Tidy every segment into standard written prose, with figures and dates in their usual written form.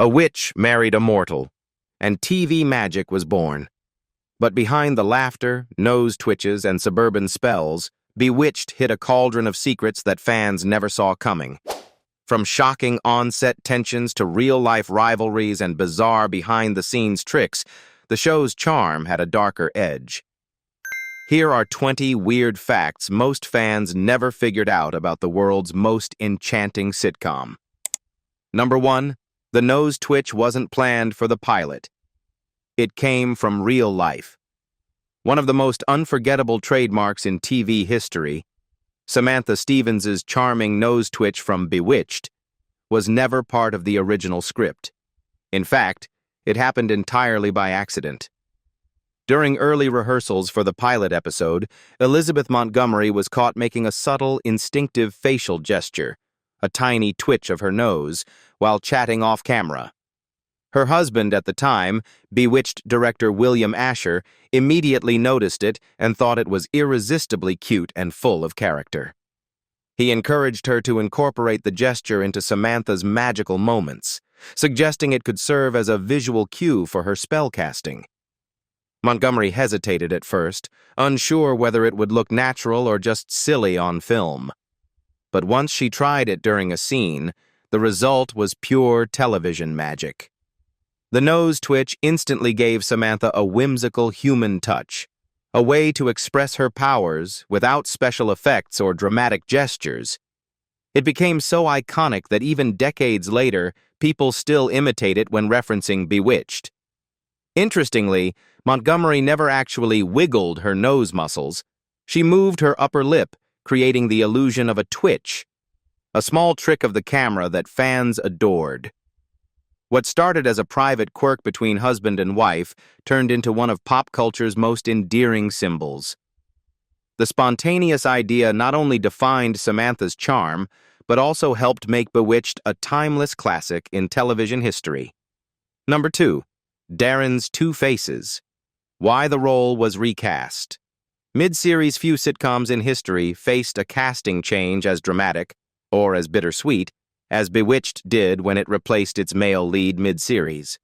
A witch married a mortal, and TV magic was born. But behind the laughter, nose twitches, and suburban spells, Bewitched hid a cauldron of secrets that fans never saw coming. From shocking on-set tensions to real-life rivalries and bizarre behind-the-scenes tricks, the show's charm had a darker edge. Here are 20 weird facts most fans never figured out about the world's most enchanting sitcom. Number 1. The nose twitch wasn't planned for the pilot. It came from real life. One of the most unforgettable trademarks in TV history, Samantha Stevens' charming nose twitch from Bewitched, was never part of the original script. In fact, it happened entirely by accident. During early rehearsals for the pilot episode, Elizabeth Montgomery was caught making a subtle, instinctive facial gesture, a tiny twitch of her nose, while chatting off camera. Her husband at the time, Bewitched director William Asher, immediately noticed it and thought it was irresistibly cute and full of character. He encouraged her to incorporate the gesture into Samantha's magical moments, suggesting it could serve as a visual cue for her spellcasting. Montgomery hesitated at first, unsure whether it would look natural or just silly on film. But once she tried it during a scene, the result was pure television magic. The nose twitch instantly gave Samantha a whimsical human touch, a way to express her powers without special effects or dramatic gestures. It became so iconic that even decades later, people still imitate it when referencing Bewitched. Interestingly, Montgomery never actually wiggled her nose muscles. She moved her upper lip, creating the illusion of a twitch, a small trick of the camera that fans adored. What started as a private quirk between husband and wife turned into one of pop culture's most endearing symbols. The spontaneous idea not only defined Samantha's charm, but also helped make Bewitched a timeless classic in television history. Number 2. Darren's Two Faces. Why the role was recast. Mid-series few sitcoms in history faced a casting change as dramatic, or as bittersweet, as Bewitched did when it replaced its male lead mid-series.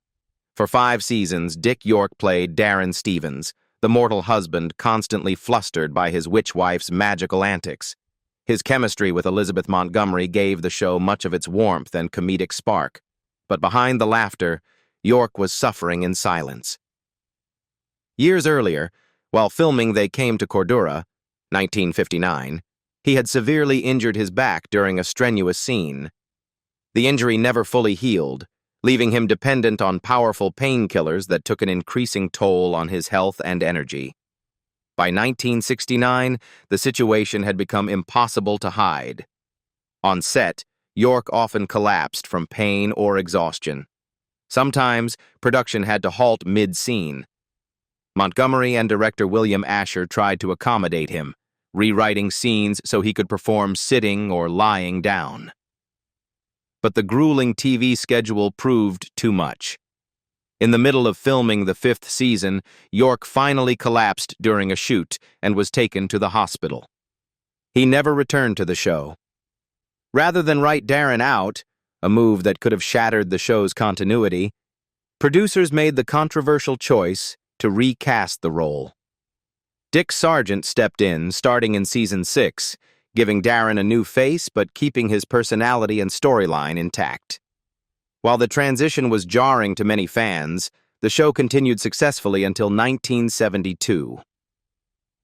For 5 seasons, Dick York played Darren Stevens, the mortal husband constantly flustered by his witch wife's magical antics. His chemistry with Elizabeth Montgomery gave the show much of its warmth and comedic spark. But behind the laughter, York was suffering in silence. Years earlier, while filming They Came to Cordura, 1959, he had severely injured his back during a strenuous scene. The injury never fully healed, leaving him dependent on powerful painkillers that took an increasing toll on his health and energy. By 1969, the situation had become impossible to hide. On set, York often collapsed from pain or exhaustion. Sometimes, production had to halt mid-scene. Montgomery and director William Asher tried to accommodate him, rewriting scenes so he could perform sitting or lying down. But the grueling TV schedule proved too much. In the middle of filming the 5th season, York finally collapsed during a shoot and was taken to the hospital. He never returned to the show. Rather than write Darren out, a move that could have shattered the show's continuity, producers made the controversial choice to recast the role. Dick Sargent stepped in, starting in season 6, giving Darren a new face but keeping his personality and storyline intact. While the transition was jarring to many fans, the show continued successfully until 1972.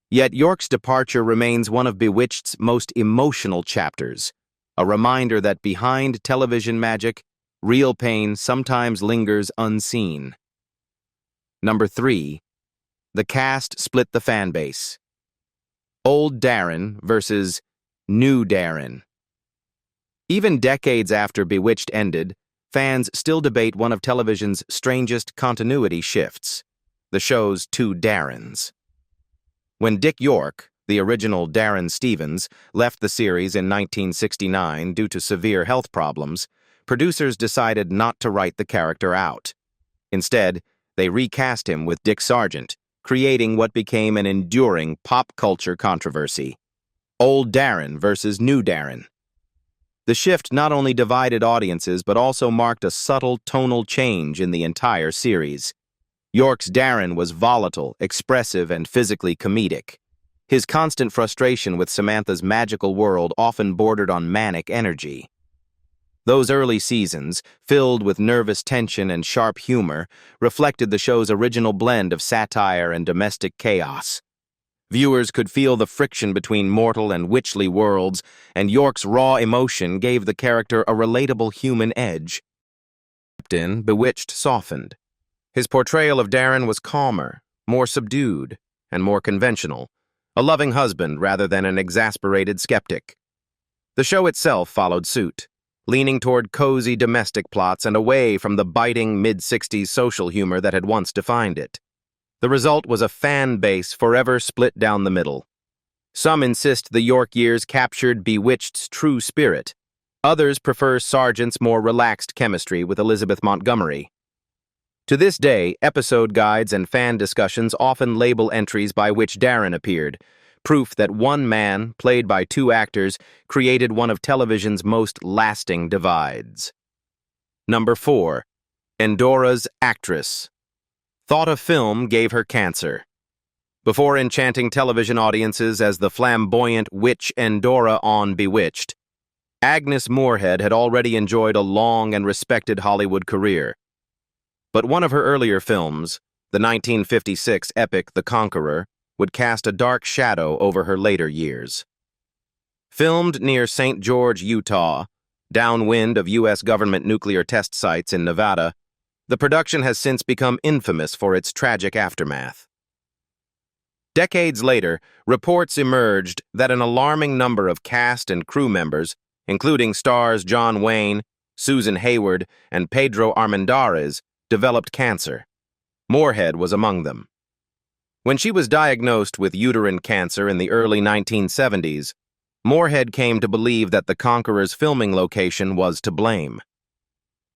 Yet York's departure remains one of Bewitched's most emotional chapters, a reminder that behind television magic, real pain sometimes lingers unseen. Number 3. The cast split the fan base. Old Darren versus New Darren. Even decades after Bewitched ended, fans still debate one of television's strangest continuity shifts, the show's two Darrens. When Dick York, the original Darren Stevens, left the series in 1969 due to severe health problems, producers decided not to write the character out. Instead, they recast him with Dick Sargent, creating what became an enduring pop culture controversy. Old Darren versus New Darren. The shift not only divided audiences but also marked a subtle tonal change in the entire series. York's Darren was volatile, expressive, and physically comedic. His constant frustration with Samantha's magical world often bordered on manic energy. Those early seasons, filled with nervous tension and sharp humor, reflected the show's original blend of satire and domestic chaos. Viewers could feel the friction between mortal and witchly worlds, and York's raw emotion gave the character a relatable human edge. Captain Bewitched softened. His portrayal of Darren was calmer, more subdued, and more conventional, a loving husband rather than an exasperated skeptic. The show itself followed suit, leaning toward cozy domestic plots and away from the biting mid-60s social humor that had once defined it. The result was a fan base forever split down the middle. Some insist the York years captured Bewitched's true spirit. Others prefer Sargent's more relaxed chemistry with Elizabeth Montgomery. To this day, episode guides and fan discussions often label entries by which Darren appeared, proof that one man, played by two actors, created one of television's most lasting divides. Number 4. Endora's actress. Thought a film gave her cancer. Before enchanting television audiences as the flamboyant witch Endora on Bewitched, Agnes Moorehead had already enjoyed a long and respected Hollywood career. But one of her earlier films, the 1956 epic The Conqueror, would cast a dark shadow over her later years. Filmed near St. George, Utah, downwind of U.S. government nuclear test sites in Nevada, the production has since become infamous for its tragic aftermath. Decades later, reports emerged that an alarming number of cast and crew members, including stars John Wayne, Susan Hayward, and Pedro Armendariz, developed cancer. Moorehead was among them. When she was diagnosed with uterine cancer in the early 1970s, Moorehead came to believe that The Conqueror's filming location was to blame.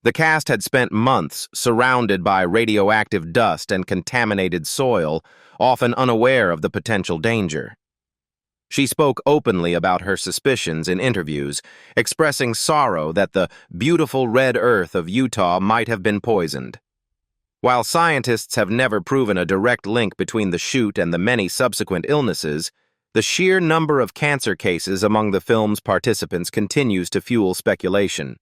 The cast had spent months surrounded by radioactive dust and contaminated soil, often unaware of the potential danger. She spoke openly about her suspicions in interviews, expressing sorrow that the beautiful red earth of Utah might have been poisoned. While scientists have never proven a direct link between the shoot and the many subsequent illnesses, the sheer number of cancer cases among the film's participants continues to fuel speculation.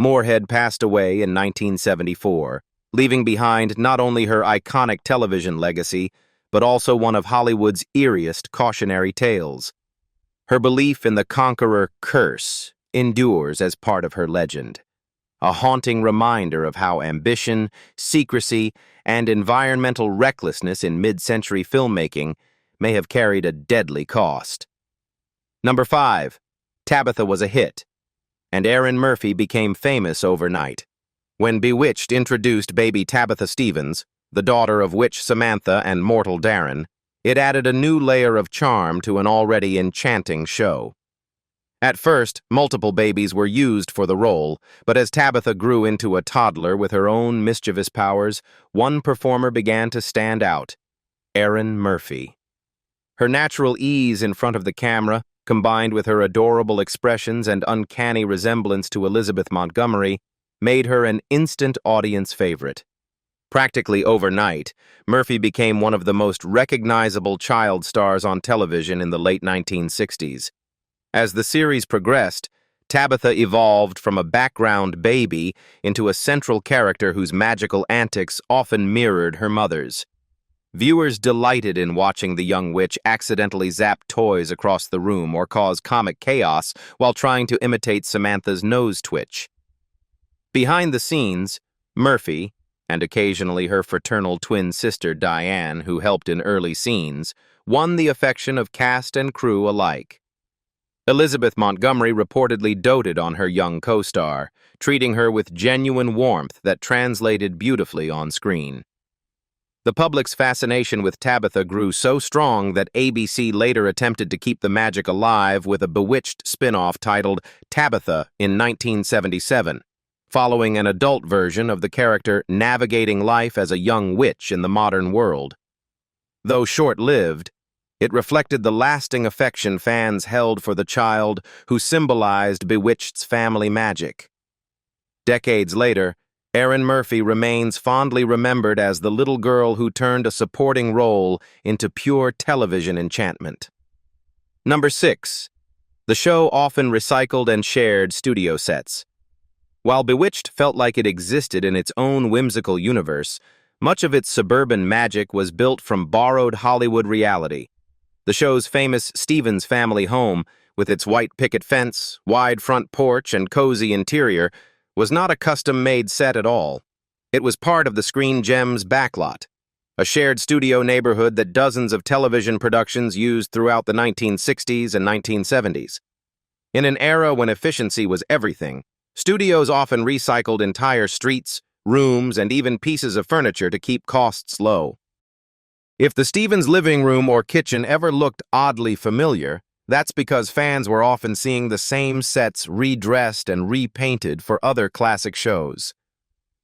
Moorehead passed away in 1974, leaving behind not only her iconic television legacy, but also one of Hollywood's eeriest cautionary tales. Her belief in the Conqueror curse endures as part of her legend, a haunting reminder of how ambition, secrecy, and environmental recklessness in mid-century filmmaking may have carried a deadly cost. Number 5. Tabitha was a hit, and Erin Murphy became famous overnight. When Bewitched introduced baby Tabitha Stevens, the daughter of witch Samantha and mortal Darren, it added a new layer of charm to an already enchanting show. At first, multiple babies were used for the role, but as Tabitha grew into a toddler with her own mischievous powers, one performer began to stand out: Erin Murphy. Her natural ease in front of the camera, combined with her adorable expressions and uncanny resemblance to Elizabeth Montgomery, made her an instant audience favorite. Practically overnight, Murphy became one of the most recognizable child stars on television in the late 1960s. As the series progressed, Tabitha evolved from a background baby into a central character whose magical antics often mirrored her mother's. Viewers delighted in watching the young witch accidentally zap toys across the room or cause comic chaos while trying to imitate Samantha's nose twitch. Behind the scenes, Murphy, and occasionally her fraternal twin sister Diane, who helped in early scenes, won the affection of cast and crew alike. Elizabeth Montgomery reportedly doted on her young co-star, treating her with genuine warmth that translated beautifully on screen. The public's fascination with Tabitha grew so strong that ABC later attempted to keep the magic alive with a Bewitched spin-off titled Tabitha in 1977, following an adult version of the character navigating life as a young witch in the modern world. Though short-lived, It reflected the lasting affection fans held for the child who symbolized Bewitched's family magic. Decades later, Erin Murphy remains fondly remembered as the little girl who turned a supporting role into pure television enchantment. Number 6. The show often recycled and shared studio sets. While Bewitched felt like it existed in its own whimsical universe, much of its suburban magic was built from borrowed Hollywood reality. The show's famous Stevens family home, with its white picket fence, wide front porch, and cozy interior, was not a custom-made set at all. It was part of the Screen Gems backlot, a shared studio neighborhood that dozens of television productions used throughout the 1960s and 1970s. In an era when efficiency was everything, studios often recycled entire streets, rooms, and even pieces of furniture to keep costs low. If the Stevens living room or kitchen ever looked oddly familiar, that's because fans were often seeing the same sets redressed and repainted for other classic shows.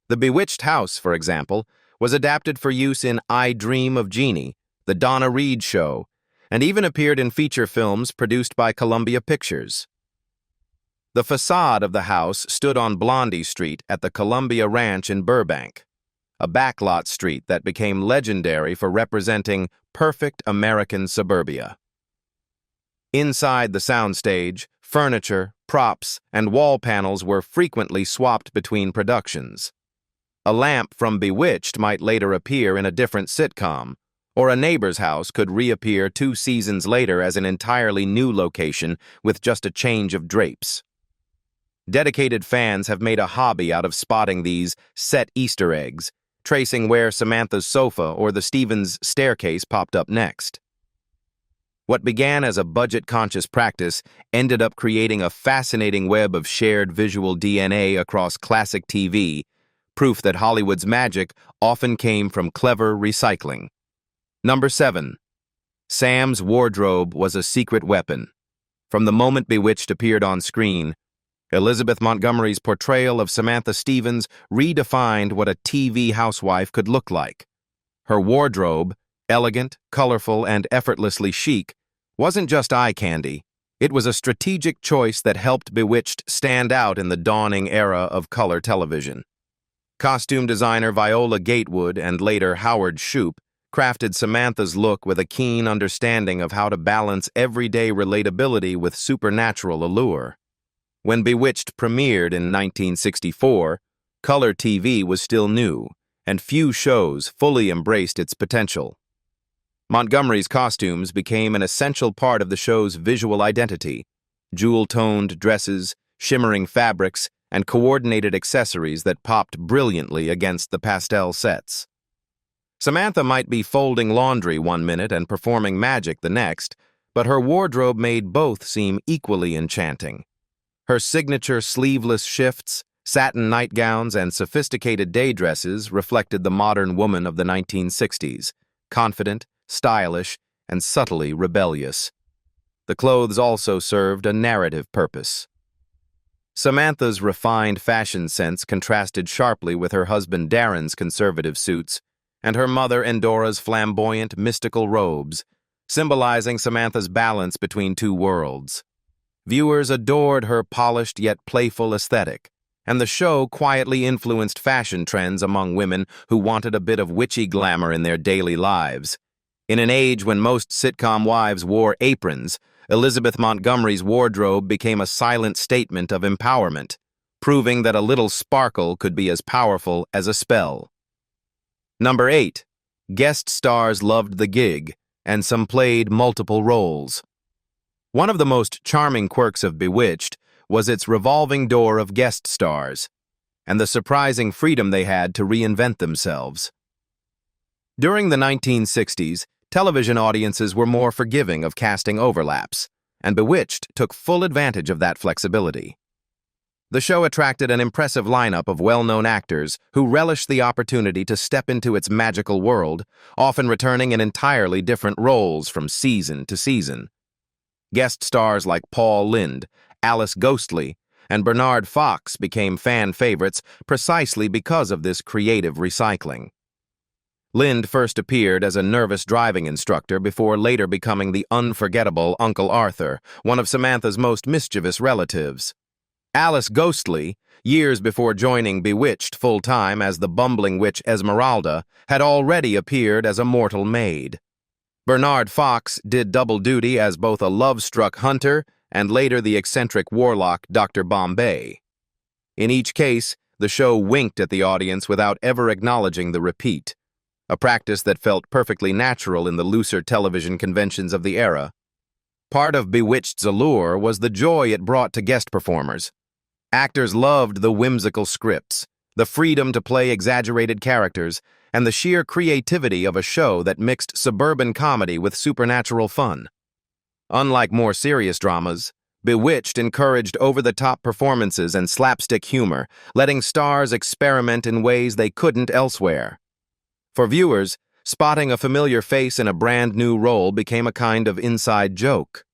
The Bewitched house, for example, was adapted for use in I Dream of Jeannie, The Donna Reed Show, and even appeared in feature films produced by Columbia Pictures. The facade of the house stood on Blondie Street at the Columbia Ranch in Burbank, a backlot street that became legendary for representing perfect American suburbia. Inside the soundstage, furniture, props, and wall panels were frequently swapped between productions. A lamp from Bewitched might later appear in a different sitcom, or a neighbor's house could reappear 2 seasons later as an entirely new location with just a change of drapes. Dedicated fans have made a hobby out of spotting these set Easter eggs, tracing where Samantha's sofa or the Stevens staircase popped up next. What began as a budget-conscious practice ended up creating a fascinating web of shared visual DNA across classic TV, proof that Hollywood's magic often came from clever recycling. Number 7. Sam's wardrobe was a secret weapon. From the moment Bewitched appeared on screen, Elizabeth Montgomery's portrayal of Samantha Stevens redefined what a TV housewife could look like. Her wardrobe, elegant, colorful, and effortlessly chic, wasn't just eye candy. It was a strategic choice that helped Bewitched stand out in the dawning era of color television. Costume designer Viola Gatewood and later Howard Shoup crafted Samantha's look with a keen understanding of how to balance everyday relatability with supernatural allure. When Bewitched premiered in 1964, color TV was still new, and few shows fully embraced its potential. Montgomery's costumes became an essential part of the show's visual identity: jewel-toned dresses, shimmering fabrics, and coordinated accessories that popped brilliantly against the pastel sets. Samantha might be folding laundry one minute and performing magic the next, but her wardrobe made both seem equally enchanting. Her signature sleeveless shifts, satin nightgowns, and sophisticated day dresses reflected the modern woman of the 1960s, confident, stylish, and subtly rebellious. The clothes also served a narrative purpose. Samantha's refined fashion sense contrasted sharply with her husband Darren's conservative suits, and her mother Endora's flamboyant, mystical robes, symbolizing Samantha's balance between two worlds. Viewers adored her polished yet playful aesthetic, and the show quietly influenced fashion trends among women who wanted a bit of witchy glamour in their daily lives. In an age when most sitcom wives wore aprons, Elizabeth Montgomery's wardrobe became a silent statement of empowerment, proving that a little sparkle could be as powerful as a spell. Number 8. Guest stars loved the gig, and some played multiple roles. One of the most charming quirks of Bewitched was its revolving door of guest stars, and the surprising freedom they had to reinvent themselves. During the 1960s, television audiences were more forgiving of casting overlaps, and Bewitched took full advantage of that flexibility. The show attracted an impressive lineup of well-known actors who relished the opportunity to step into its magical world, often returning in entirely different roles from season to season. Guest stars like Paul Lynde, Alice Ghostley, and Bernard Fox became fan favorites precisely because of this creative recycling. Lind first appeared as a nervous driving instructor before later becoming the unforgettable Uncle Arthur, one of Samantha's most mischievous relatives. Alice Ghostly, years before joining Bewitched full-time as the bumbling witch Esmeralda, had already appeared as a mortal maid. Bernard Fox did double duty as both a love-struck hunter and later the eccentric warlock Dr. Bombay. In each case, the show winked at the audience without ever acknowledging the repeat, a practice that felt perfectly natural in the looser television conventions of the era. Part of Bewitched's allure was the joy it brought to guest performers. Actors loved the whimsical scripts, the freedom to play exaggerated characters, and the sheer creativity of a show that mixed suburban comedy with supernatural fun. Unlike more serious dramas, Bewitched encouraged over-the-top performances and slapstick humor, letting stars experiment in ways they couldn't elsewhere. For viewers, spotting a familiar face in a brand-new role became a kind of inside joke.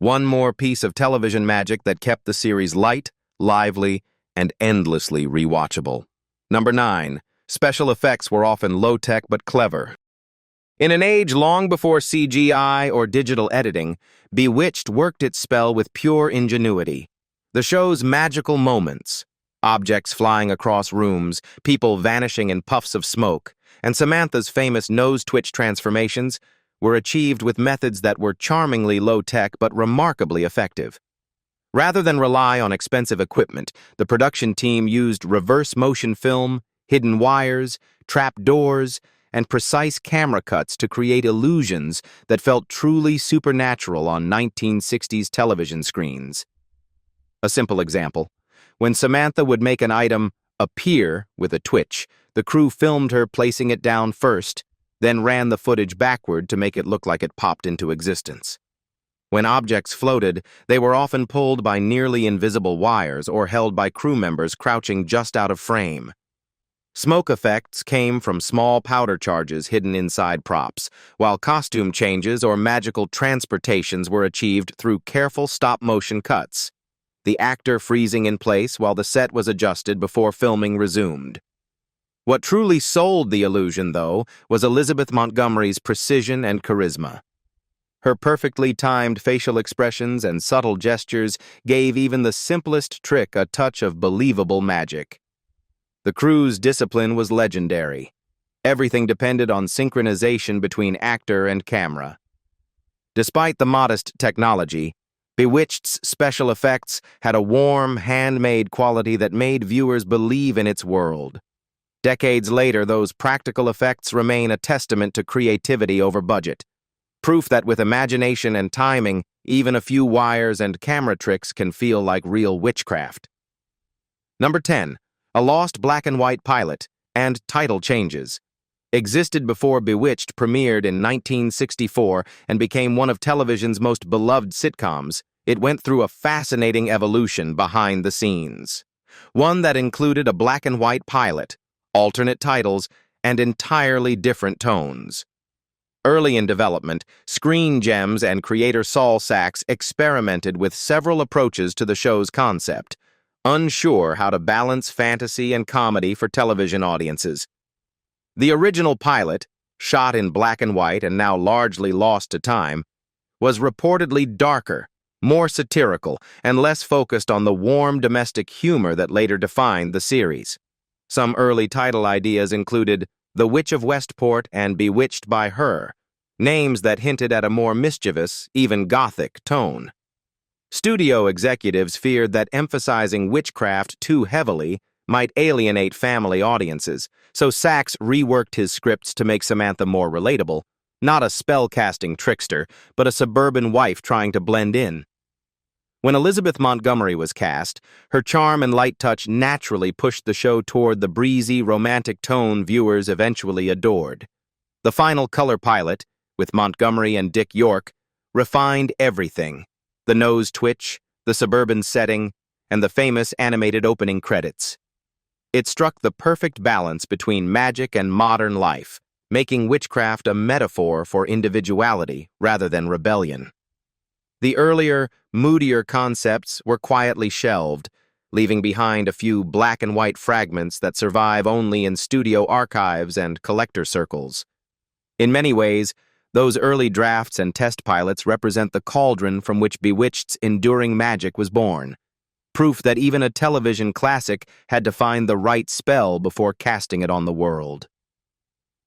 One more piece of television magic that kept the series light, lively, and endlessly rewatchable. Number 9. Special effects were often low-tech but clever. In an age long before CGI or digital editing, Bewitched worked its spell with pure ingenuity. The show's magical moments, objects flying across rooms, people vanishing in puffs of smoke, and Samantha's famous nose-twitch transformations were achieved with methods that were charmingly low-tech but remarkably effective. Rather than rely on expensive equipment, the production team used reverse motion film, hidden wires, trap doors, and precise camera cuts to create illusions that felt truly supernatural on 1960s television screens. A simple example: when Samantha would make an item appear with a twitch, the crew filmed her placing it down first, then ran the footage backward to make it look like it popped into existence. When objects floated, they were often pulled by nearly invisible wires or held by crew members crouching just out of frame. Smoke effects came from small powder charges hidden inside props, while costume changes or magical transportations were achieved through careful stop-motion cuts, the actor freezing in place while the set was adjusted before filming resumed. What truly sold the illusion, though, was Elizabeth Montgomery's precision and charisma. Her perfectly timed facial expressions and subtle gestures gave even the simplest trick a touch of believable magic. The crew's discipline was legendary. Everything depended on synchronization between actor and camera. Despite the modest technology, Bewitched's special effects had a warm, handmade quality that made viewers believe in its world. Decades later, those practical effects remain a testament to creativity over budget, proof that with imagination and timing, even a few wires and camera tricks can feel like real witchcraft. Number 10. A lost black-and-white pilot and title changes. Existed before Bewitched premiered in 1964 and became one of television's most beloved sitcoms, it went through a fascinating evolution behind the scenes. One that included a black-and-white pilot, alternate titles, and entirely different tones. Early in development, Screen Gems and creator Saul Sachs experimented with several approaches to the show's concept, unsure how to balance fantasy and comedy for television audiences. The original pilot, shot in black and white and now largely lost to time, was reportedly darker, more satirical, and less focused on the warm domestic humor that later defined the series. Some early title ideas included The Witch of Westport and Bewitched by Her, names that hinted at a more mischievous, even gothic tone. Studio executives feared that emphasizing witchcraft too heavily might alienate family audiences, so Sachs reworked his scripts to make Samantha more relatable, not a spell-casting trickster, but a suburban wife trying to blend in. When Elizabeth Montgomery was cast, her charm and light touch naturally pushed the show toward the breezy, romantic tone viewers eventually adored. The final color pilot, with Montgomery and Dick York, refined everything: the nose twitch, the suburban setting, and the famous animated opening credits. It struck the perfect balance between magic and modern life, making witchcraft a metaphor for individuality rather than rebellion. The earlier, moodier concepts were quietly shelved, leaving behind a few black and white fragments that survive only in studio archives and collector circles. In many ways, those early drafts and test pilots represent the cauldron from which Bewitched's enduring magic was born, proof that even a television classic had to find the right spell before casting it on the world.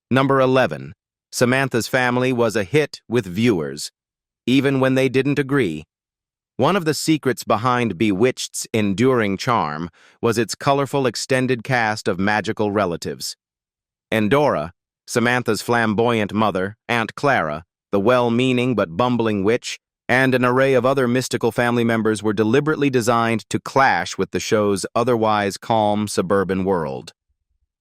Number 11. Samantha's Family was a hit with viewers, even when they didn't agree. One of the secrets behind Bewitched's enduring charm was its colorful extended cast of magical relatives. Endora, Samantha's flamboyant mother, Aunt Clara, the well-meaning but bumbling witch, and an array of other mystical family members were deliberately designed to clash with the show's otherwise calm suburban world.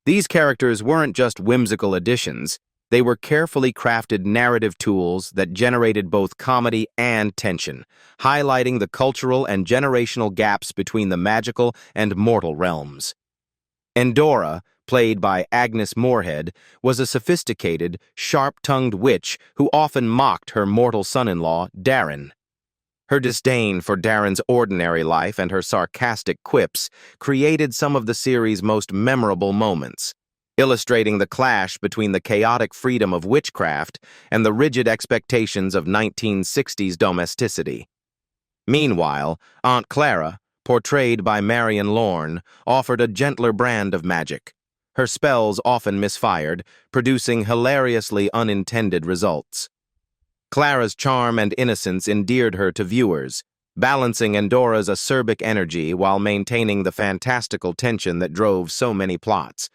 These characters weren't just whimsical additions, they were carefully crafted narrative tools that generated both comedy and tension, highlighting the cultural and generational gaps between the magical and mortal realms. Endora, played by Agnes Moorehead, was a sophisticated, sharp-tongued witch who often mocked her mortal son-in-law, Darren. Her disdain for Darren's ordinary life and her sarcastic quips created some of the series' most memorable moments, illustrating the clash between the chaotic freedom of witchcraft and the rigid expectations of 1960s domesticity. Meanwhile, Aunt Clara, portrayed by Marion Lorne, offered a gentler brand of magic. Her spells often misfired, producing hilariously unintended results. Clara's charm and innocence endeared her to viewers, balancing Endora's acerbic energy while maintaining the fantastical tension that drove so many plots.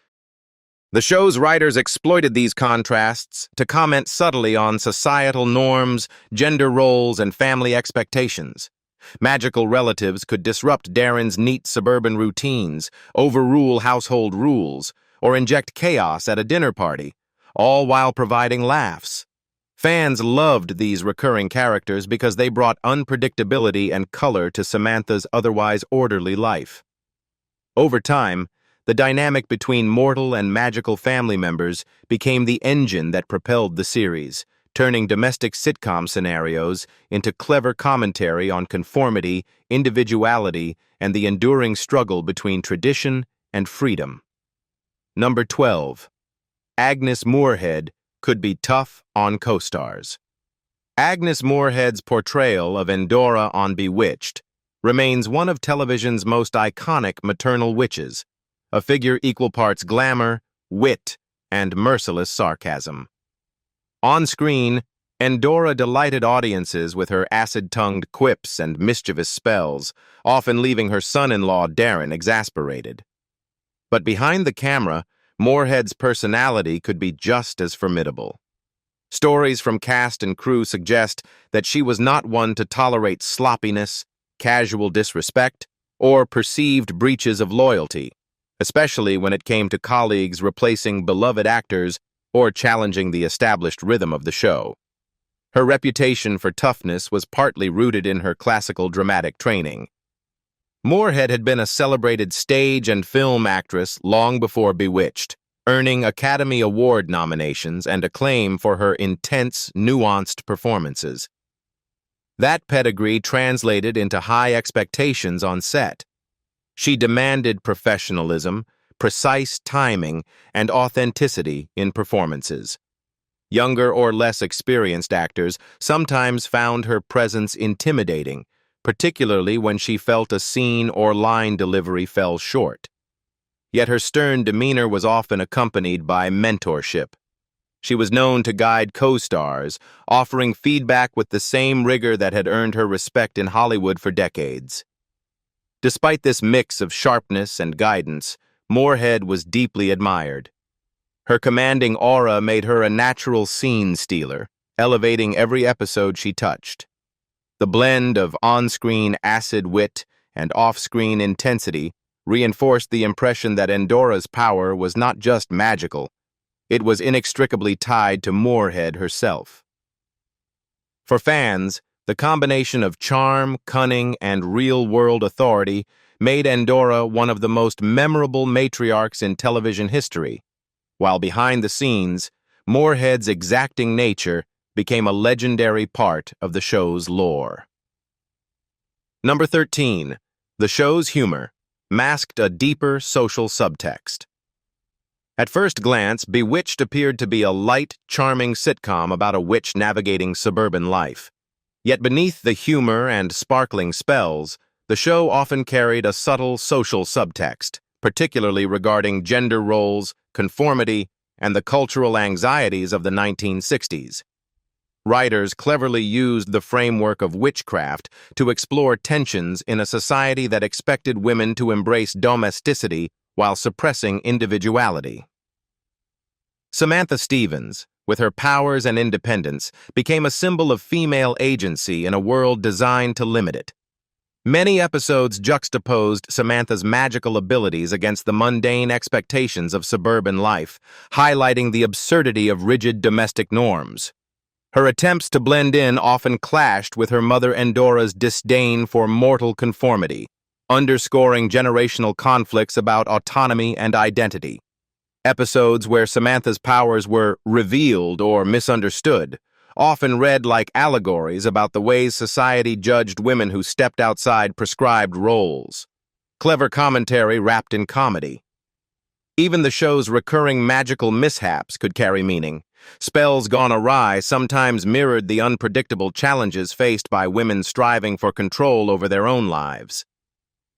The show's writers exploited these contrasts to comment subtly on societal norms, gender roles, and family expectations. Magical relatives could disrupt Darren's neat suburban routines, overrule household rules, or inject chaos at a dinner party, all while providing laughs. Fans loved these recurring characters because they brought unpredictability and color to Samantha's otherwise orderly life. Over time, the dynamic between mortal and magical family members became the engine that propelled the series, turning domestic sitcom scenarios into clever commentary on conformity, individuality, and the enduring struggle between tradition and freedom. Number 12. Agnes Moorehead could be tough on co-stars. Agnes Moorehead's portrayal of Endora on Bewitched remains one of television's most iconic maternal witches, a figure equal parts glamour, wit, and merciless sarcasm. On screen, Endora delighted audiences with her acid-tongued quips and mischievous spells, often leaving her son-in-law Darren exasperated. But behind the camera, Moorehead's personality could be just as formidable. Stories from cast and crew suggest that she was not one to tolerate sloppiness, casual disrespect, or perceived breaches of loyalty, especially when it came to colleagues replacing beloved actors or challenging the established rhythm of the show. Her reputation for toughness was partly rooted in her classical dramatic training. Moorehead had been a celebrated stage and film actress long before Bewitched, earning Academy Award nominations and acclaim for her intense, nuanced performances. That pedigree translated into high expectations on set. She demanded professionalism, precise timing, and authenticity in performances. Younger or less experienced actors sometimes found her presence intimidating, particularly when she felt a scene or line delivery fell short. Yet her stern demeanor was often accompanied by mentorship. She was known to guide co-stars, offering feedback with the same rigor that had earned her respect in Hollywood for decades. Despite this mix of sharpness and guidance, Moorehead was deeply admired. Her commanding aura made her a natural scene stealer, elevating every episode she touched. The blend of on-screen acid wit and off-screen intensity reinforced the impression that Endora's power was not just magical, it was inextricably tied to Moorehead herself. For fans, the combination of charm, cunning, and real-world authority made Endora one of the most memorable matriarchs in television history, while behind the scenes, Moorehead's exacting nature became a legendary part of the show's lore. Number 13. The show's humor. masked a deeper social subtext. At first glance, Bewitched appeared to be a light, charming sitcom about a witch navigating suburban life. Yet beneath the humor and sparkling spells, the show often carried a subtle social subtext, particularly regarding gender roles, conformity, and the cultural anxieties of the 1960s. Writers cleverly used the framework of witchcraft to explore tensions in a society that expected women to embrace domesticity while suppressing individuality. Samantha Stevens, with her powers and independence, became a symbol of female agency in a world designed to limit it. Many episodes juxtaposed Samantha's magical abilities against the mundane expectations of suburban life, highlighting the absurdity of rigid domestic norms. Her attempts to blend in often clashed with her mother Endora's disdain for mortal conformity, underscoring generational conflicts about autonomy and identity. Episodes where Samantha's powers were revealed or misunderstood often read like allegories about the ways society judged women who stepped outside prescribed roles. Clever commentary wrapped in comedy. Even the show's recurring magical mishaps could carry meaning. Spells gone awry sometimes mirrored the unpredictable challenges faced by women striving for control over their own lives.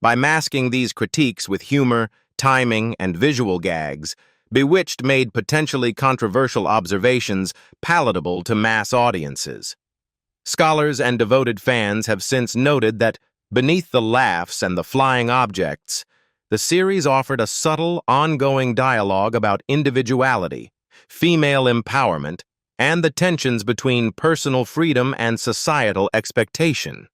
By masking these critiques with humor, timing, and visual gags, Bewitched made potentially controversial observations palatable to mass audiences. Scholars and devoted fans have since noted that, beneath the laughs and the flying objects, the series offered a subtle, ongoing dialogue about individuality, female empowerment, and the tensions between personal freedom and societal expectation,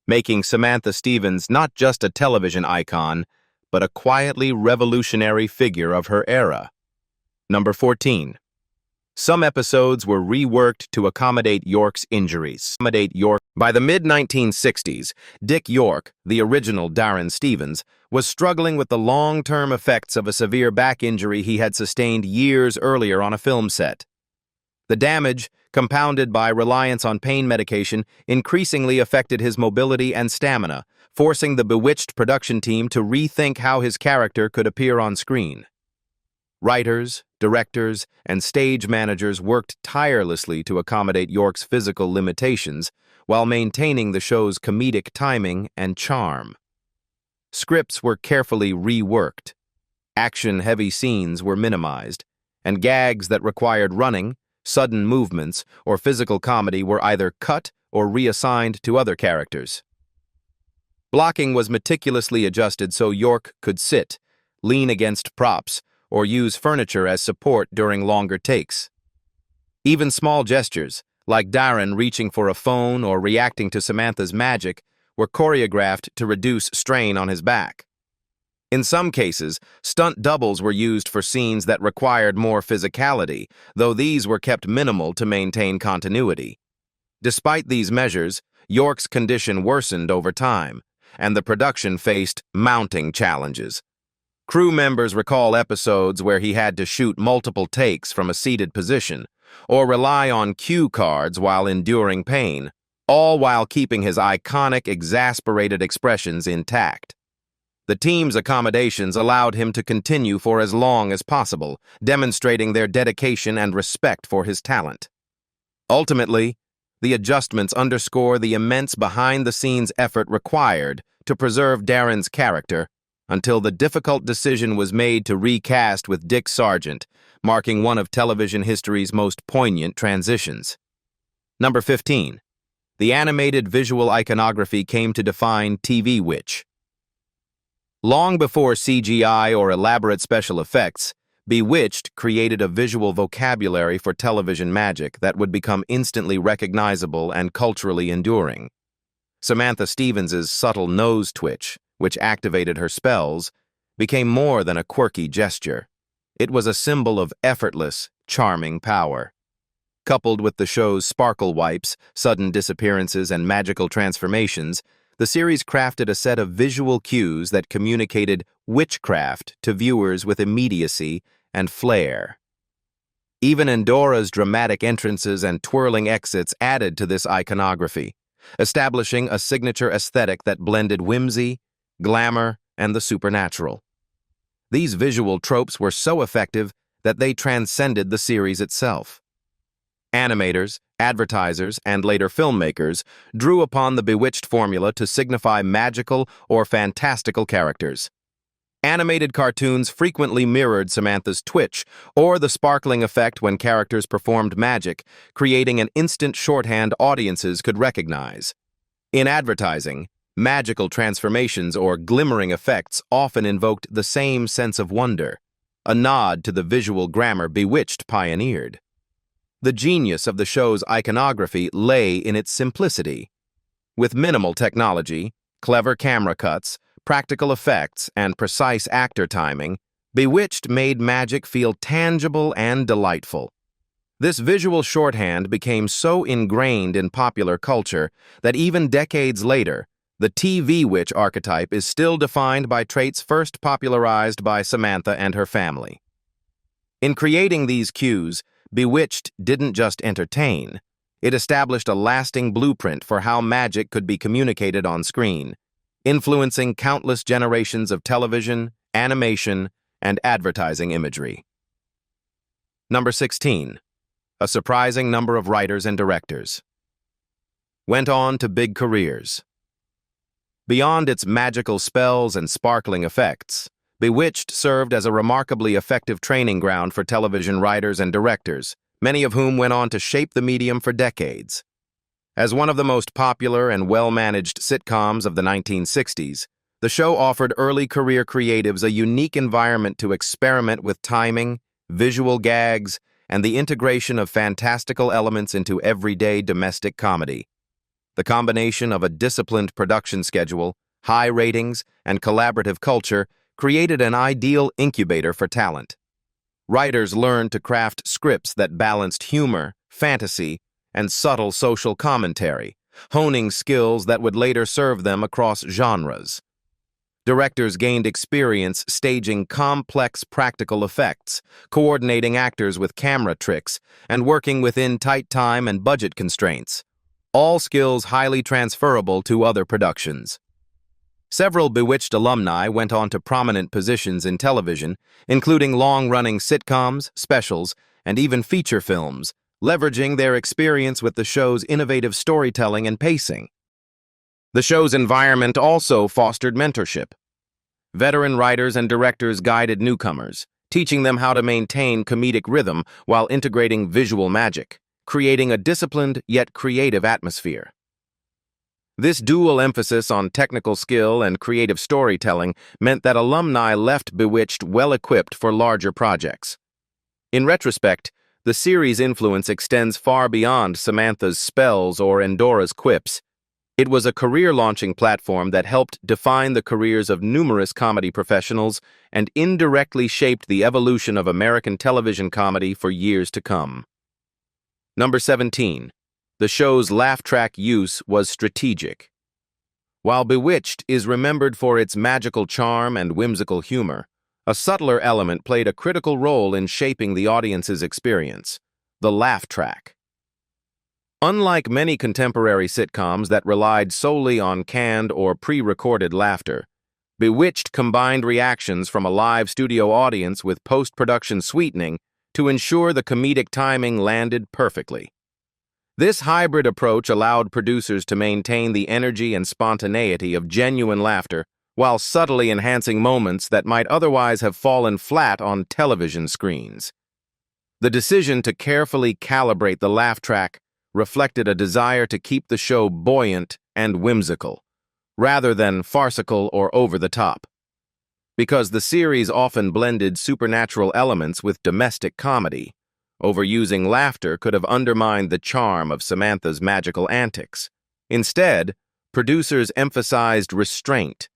making Samantha Stevens not just a television icon, but a quietly revolutionary figure of her era. Number 14. Some episodes were reworked to accommodate York's injuries. By the mid-1960s, Dick York, the original Darren Stevens, was struggling with the long-term effects of a severe back injury he had sustained years earlier on a film set. The damage, compounded by reliance on pain medication, increasingly affected his mobility and stamina, forcing the Bewitched production team to rethink how his character could appear on screen. Writers, directors, and stage managers worked tirelessly to accommodate York's physical limitations while maintaining the show's comedic timing and charm. Scripts were carefully reworked, action-heavy scenes were minimized, and gags that required running, sudden movements, or physical comedy were either cut or reassigned to other characters. Blocking was meticulously adjusted so York could sit, lean against props, or use furniture as support during longer takes. Even small gestures, like Darren reaching for a phone or reacting to Samantha's magic, were choreographed to reduce strain on his back. In some cases, stunt doubles were used for scenes that required more physicality, though these were kept minimal to maintain continuity. Despite these measures, York's condition worsened over time, and the production faced mounting challenges. Crew members recall episodes where he had to shoot multiple takes from a seated position, or rely on cue cards while enduring pain, all while keeping his iconic, exasperated expressions intact. The team's accommodations allowed him to continue for as long as possible, demonstrating their dedication and respect for his talent. Ultimately, the adjustments underscore the immense behind-the-scenes effort required to preserve Darren's character until the difficult decision was made to recast with Dick Sargent, marking one of television history's most poignant transitions. Number 15. The animated visual iconography came to define TV witch. Long before CGI or elaborate special effects, Bewitched created a visual vocabulary for television magic that would become instantly recognizable and culturally enduring. Samantha Stevens' subtle nose twitch, which activated her spells, became more than a quirky gesture. It was a symbol of effortless, charming power. Coupled with the show's sparkle wipes, sudden disappearances, and magical transformations, the series crafted a set of visual cues that communicated witchcraft to viewers with immediacy and flair. Even Endora's dramatic entrances and twirling exits added to this iconography, establishing a signature aesthetic that blended whimsy, glamour, and the supernatural. These visual tropes were so effective that they transcended the series itself. Animators, advertisers, and later filmmakers drew upon the Bewitched formula to signify magical or fantastical characters. Animated cartoons frequently mirrored Samantha's twitch or the sparkling effect when characters performed magic, creating an instant shorthand audiences could recognize. In advertising, magical transformations or glimmering effects often invoked the same sense of wonder, a nod to the visual grammar Bewitched pioneered. The genius of the show's iconography lay in its simplicity. With minimal technology, clever camera cuts, practical effects, and precise actor timing, Bewitched made magic feel tangible and delightful. This visual shorthand became so ingrained in popular culture that even decades later, the TV witch archetype is still defined by traits first popularized by Samantha and her family. In creating these cues, Bewitched didn't just entertain. It established a lasting blueprint for how magic could be communicated on screen, influencing countless generations of television, animation, and advertising imagery. Number 16. A surprising number of writers and directors went on to big careers. Beyond its magical spells and sparkling effects, Bewitched served as a remarkably effective training ground for television writers and directors, many of whom went on to shape the medium for decades. As one of the most popular and well-managed sitcoms of the 1960s, the show offered early career creatives a unique environment to experiment with timing, visual gags, and the integration of fantastical elements into everyday domestic comedy. The combination of a disciplined production schedule, high ratings, and collaborative culture created an ideal incubator for talent. Writers learned to craft scripts that balanced humor, fantasy, and subtle social commentary, honing skills that would later serve them across genres. Directors gained experience staging complex practical effects, coordinating actors with camera tricks, and working within tight time and budget constraints, all skills highly transferable to other productions. Several Bewitched alumni went on to prominent positions in television, including long-running sitcoms, specials, and even feature films, leveraging their experience with the show's innovative storytelling and pacing. The show's environment also fostered mentorship. Veteran writers and directors guided newcomers, teaching them how to maintain comedic rhythm while integrating visual magic, creating a disciplined yet creative atmosphere. This dual emphasis on technical skill and creative storytelling meant that alumni left Bewitched well-equipped for larger projects. In retrospect, the series' influence extends far beyond Samantha's spells or Endora's quips. It was a career-launching platform that helped define the careers of numerous comedy professionals and indirectly shaped the evolution of American television comedy for years to come. Number 17. The show's laugh track use was strategic. While Bewitched is remembered for its magical charm and whimsical humor, a subtler element played a critical role in shaping the audience's experience: the laugh track. Unlike many contemporary sitcoms that relied solely on canned or pre-recorded laughter, Bewitched combined reactions from a live studio audience with post-production sweetening to ensure the comedic timing landed perfectly. This hybrid approach allowed producers to maintain the energy and spontaneity of genuine laughter while subtly enhancing moments that might otherwise have fallen flat on television screens. The decision to carefully calibrate the laugh track reflected a desire to keep the show buoyant and whimsical, rather than farcical or over-the-top. Because the series often blended supernatural elements with domestic comedy, overusing laughter could have undermined the charm of Samantha's magical antics. Instead, producers emphasized restraint,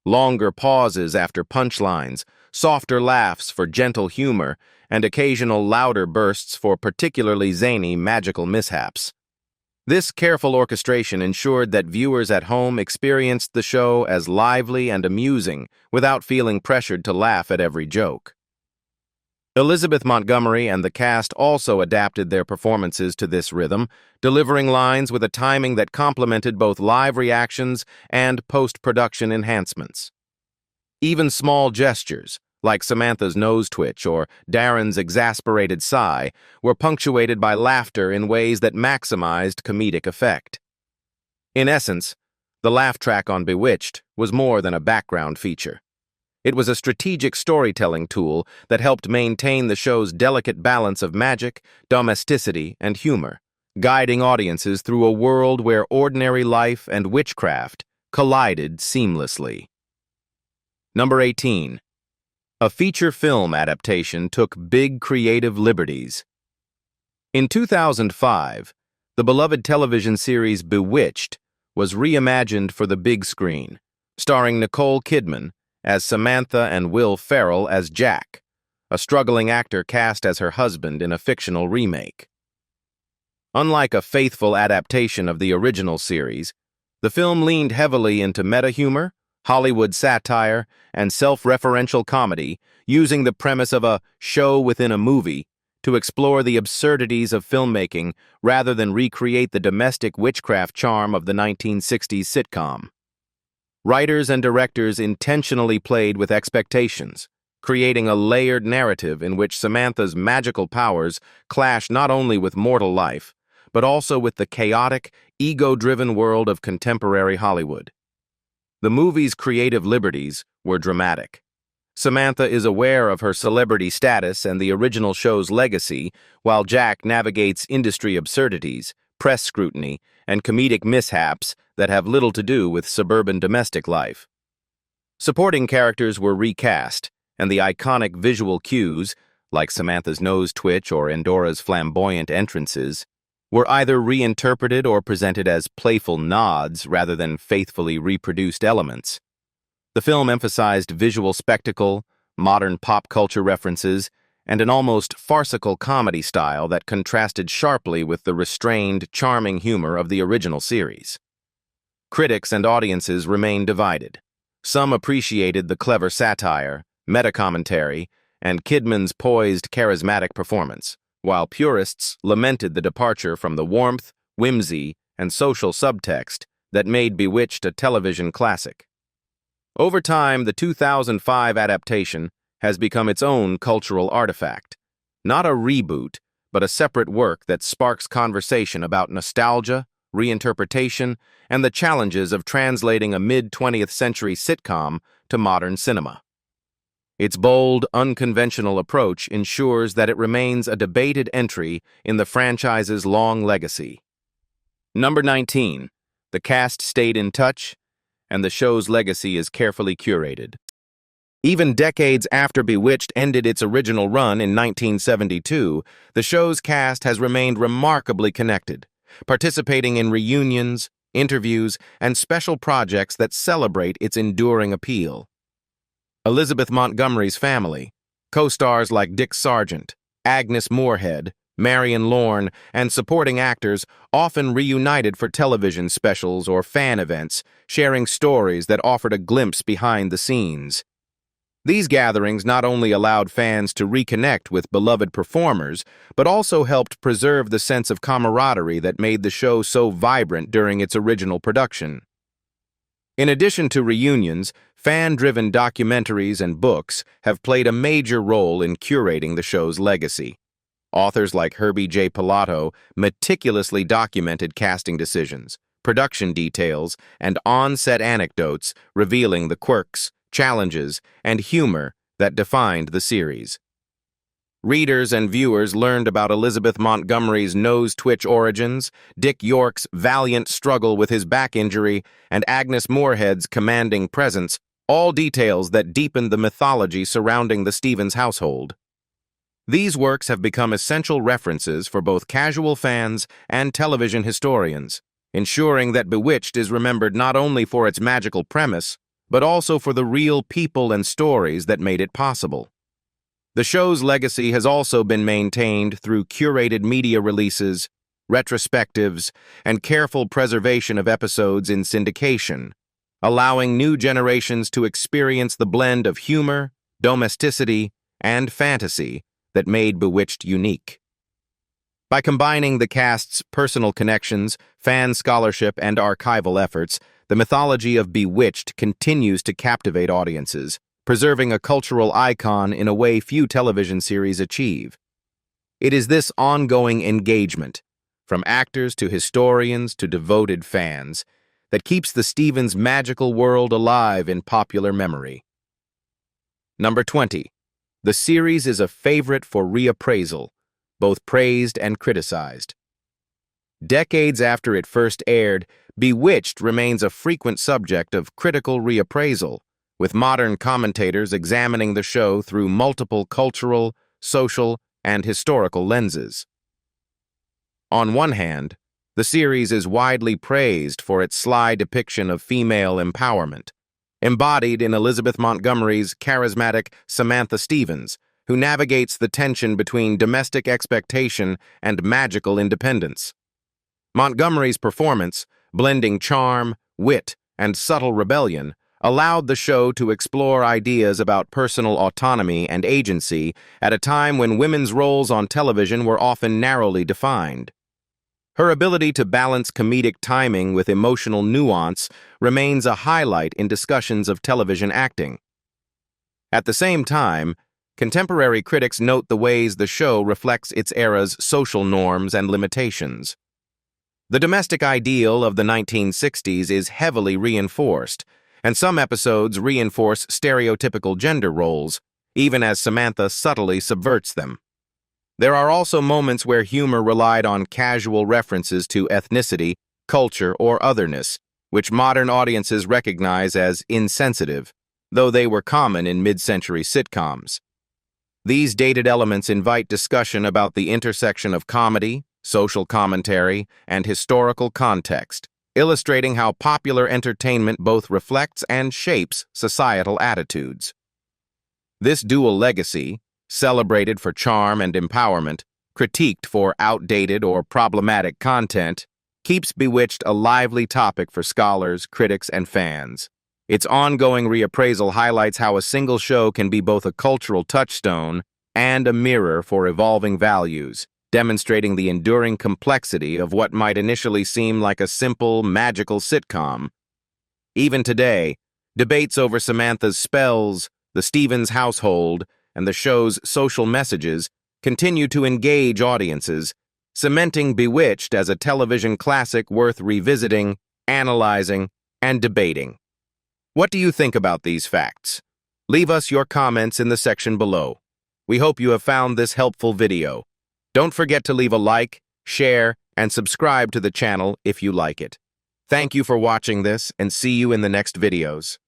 longer pauses after punchlines, softer laughs for gentle humor, and occasional louder bursts for particularly zany magical mishaps. This careful orchestration ensured that viewers at home experienced the show as lively and amusing without feeling pressured to laugh at every joke. Elizabeth Montgomery and the cast also adapted their performances to this rhythm, delivering lines with a timing that complemented both live reactions and post-production enhancements. Even small gestures, like Samantha's nose twitch or Darren's exasperated sigh, were punctuated by laughter in ways that maximized comedic effect. In essence, the laugh track on Bewitched was more than a background feature. It was a strategic storytelling tool that helped maintain the show's delicate balance of magic, domesticity, and humor, guiding audiences through a world where ordinary life and witchcraft collided seamlessly. Number 18. A feature film adaptation took big creative liberties. In 2005, the beloved television series Bewitched was reimagined for the big screen, starring Nicole Kidman as Samantha and Will Ferrell as Jack, a struggling actor cast as her husband in a fictional remake. Unlike a faithful adaptation of the original series, the film leaned heavily into meta-humor, Hollywood satire, and self-referential comedy, using the premise of a show within a movie to explore the absurdities of filmmaking rather than recreate the domestic witchcraft charm of the 1960s sitcom. Writers and directors intentionally played with expectations, creating a layered narrative in which Samantha's magical powers clash not only with mortal life, but also with the chaotic, ego-driven world of contemporary Hollywood. The movie's creative liberties were dramatic. Samantha is aware of her celebrity status and the original show's legacy, while Jack navigates industry absurdities, press scrutiny, and comedic mishaps that have little to do with suburban domestic life. Supporting characters were recast, and the iconic visual cues, like Samantha's nose twitch or Endora's flamboyant entrances, were either reinterpreted or presented as playful nods rather than faithfully reproduced elements. The film emphasized visual spectacle, modern pop culture references, and an almost farcical comedy style that contrasted sharply with the restrained, charming humor of the original series. Critics and audiences remained divided. Some appreciated the clever satire, meta-commentary, and Kidman's poised, charismatic performance, while purists lamented the departure from the warmth, whimsy, and social subtext that made Bewitched a television classic. Over time, the 2005 adaptation has become its own cultural artifact. Not a reboot, but a separate work that sparks conversation about nostalgia, reinterpretation, and the challenges of translating a mid-20th century sitcom to modern cinema. Its bold, unconventional approach ensures that it remains a debated entry in the franchise's long legacy. Number 19. The cast stayed in touch, and the show's legacy is carefully curated. Even decades after Bewitched ended its original run in 1972, the show's cast has remained remarkably connected, participating in reunions, interviews, and special projects that celebrate its enduring appeal. Elizabeth Montgomery's family, co-stars like Dick Sargent, Agnes Moorehead, Marion Lorne, and supporting actors often reunited for television specials or fan events, sharing stories that offered a glimpse behind the scenes. These gatherings not only allowed fans to reconnect with beloved performers, but also helped preserve the sense of camaraderie that made the show so vibrant during its original production. In addition to reunions, fan-driven documentaries and books have played a major role in curating the show's legacy. Authors like Herbie J. Pilato meticulously documented casting decisions, production details, and on-set anecdotes revealing the quirks, challenges, and humor that defined the series. Readers and viewers learned about Elizabeth Montgomery's nose twitch origins, Dick York's valiant struggle with his back injury, and Agnes Moorehead's commanding presence, all details that deepened the mythology surrounding the Stevens household. These works have become essential references for both casual fans and television historians, ensuring that Bewitched is remembered not only for its magical premise, but also for the real people and stories that made it possible. The show's legacy has also been maintained through curated media releases, retrospectives, and careful preservation of episodes in syndication, allowing new generations to experience the blend of humor, domesticity, and fantasy that made Bewitched unique. By combining the cast's personal connections, fan scholarship, and archival efforts, the mythology of Bewitched continues to captivate audiences, preserving a cultural icon in a way few television series achieve. It is this ongoing engagement, from actors to historians to devoted fans, that keeps the Stevens magical world alive in popular memory. Number 20. The series is a favorite for reappraisal, both praised and criticized. Decades after it first aired, Bewitched remains a frequent subject of critical reappraisal, with modern commentators examining the show through multiple cultural, social, and historical lenses. On one hand, the series is widely praised for its sly depiction of female empowerment, embodied in Elizabeth Montgomery's charismatic Samantha Stevens, who navigates the tension between domestic expectation and magical independence. Montgomery's performance, blending charm, wit, and subtle rebellion, allowed the show to explore ideas about personal autonomy and agency at a time when women's roles on television were often narrowly defined. Her ability to balance comedic timing with emotional nuance remains a highlight in discussions of television acting. At the same time, contemporary critics note the ways the show reflects its era's social norms and limitations. The domestic ideal of the 1960s is heavily reinforced, and some episodes reinforce stereotypical gender roles, even as Samantha subtly subverts them. There are also moments where humor relied on casual references to ethnicity, culture, or otherness, which modern audiences recognize as insensitive, though they were common in mid-century sitcoms. These dated elements invite discussion about the intersection of comedy, social commentary, and historical context, illustrating how popular entertainment both reflects and shapes societal attitudes. This dual legacy, celebrated for charm and empowerment, critiqued for outdated or problematic content, keeps Bewitched a lively topic for scholars, critics, and fans. Its ongoing reappraisal highlights how a single show can be both a cultural touchstone and a mirror for evolving values, demonstrating the enduring complexity of what might initially seem like a simple, magical sitcom. Even today, debates over Samantha's spells, the Stevens household, and the show's social messages continue to engage audiences, cementing Bewitched as a television classic worth revisiting, analyzing, and debating. What do you think about these facts? Leave us your comments in the section below. We hope you have found this helpful video. Don't forget to leave a like, share, and subscribe to the channel if you like it. Thank you for watching this, and see you in the next videos.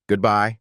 Goodbye.